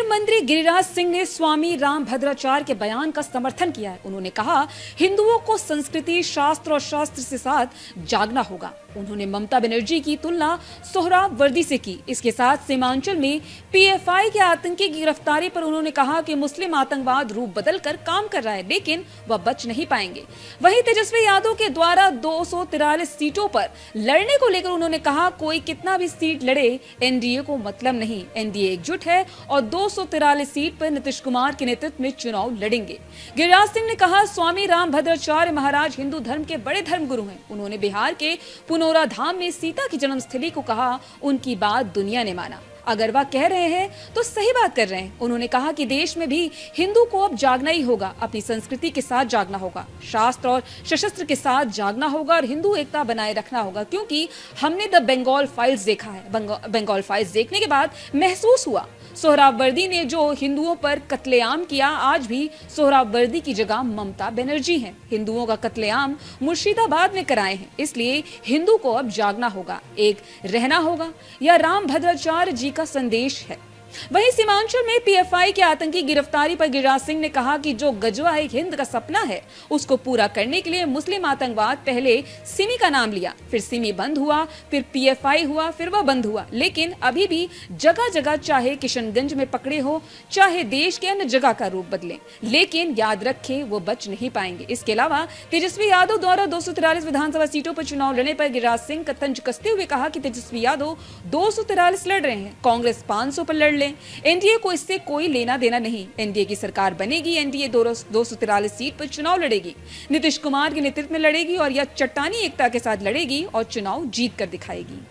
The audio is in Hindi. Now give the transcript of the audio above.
केंद्रीय मंत्री गिरिराज सिंह ने स्वामी रामभद्राचार्य के बयान का समर्थन किया है। उन्होंने कहा, हिंदुओं को संस्कृति, शास्त्र और शास्त्र के साथ जागना होगा। उन्होंने ममता बनर्जी की तुलना सोहरावर्दी से की। इसके साथ सीमांचल में पीएफआई के आतंकी की गिरफ्तारी पर उन्होंने कहा कि मुस्लिम आतंकवाद रूप बदलकर काम कर रहा है, लेकिन वह बच नहीं पाएंगे। वहीं तेजस्वी यादव के द्वारा 243 सीटों पर लड़ने को लेकर उन्होंने कहा, कोई कितना भी सीट लड़े, एनडीए को मतलब नहीं। एनडीए एकजुट है और 243 सीट पर नीतीश कुमार के नेतृत्व में चुनाव लड़ेंगे। गिरिराज सिंह ने कहा, स्वामी रामभद्राचार्य महाराज हिंदू धर्म के बड़े धर्मगुरु हैं। उन्होंने बिहार के पुनौरा धाम में सीता की जन्मस्थली को कहा, उनकी बात दुनिया ने माना। अगर वह कह रहे हैं तो सही बात कर रहे हैं। उन्होंने कहा कि देश में भी हिंदू को अब जागना ही होगा, अपनी संस्कृति के साथ जागना होगा, शास्त्र और सशस्त्र के साथ जागना होगा और हिंदू एकता बनाए रखना होगा। क्योंकि हमने द बंगाल फाइल्स देखा है। बंगाल फाइल्स देखने के बाद महसूस हुआ, सोहरावर्दी ने जो हिंदुओं पर कत्लेआम किया, आज भी सोहरावर्दी की जगह ममता बनर्जी हैं। हिंदुओं का कत्लेआम मुर्शिदाबाद में कराए हैं। इसलिए हिंदू को अब जागना होगा, एक रहना होगा। यह रामभद्राचार्य जी का संदेश है। वहीं सीमांचल में पीएफआई के आतंकी गिरफ्तारी पर गिरिराज सिंह ने कहा कि जो गजवा एक हिंद का सपना है, उसको पूरा करने के लिए मुस्लिम आतंकवाद पहले सिमी का नाम लिया, फिर सिमी बंद हुआ, फिर पीएफआई हुआ, फिर वह बंद हुआ। लेकिन अभी भी जगह जगह, चाहे किशनगंज में पकड़े हो, चाहे देश के अन्य जगह का रूप बदले, लेकिन याद रखें वो बच नहीं पाएंगे। इसके अलावा तेजस्वी यादव द्वारा 243 विधानसभा सीटों पर चुनाव लड़ने पर गिरिराज सिंह का तंज कसते हुए कहा कि तेजस्वी यादव 243 लड़ रहे हैं, कांग्रेस 500 पर लड़। एनडीए को इससे कोई लेना देना नहीं। एनडीए की सरकार बनेगी, एनडीए 243 सीट पर चुनाव लड़ेगी, नीतीश कुमार के नेतृत्व में लड़ेगी और यह चट्टानी एकता के साथ लड़ेगी और चुनाव जीत कर दिखाएगी।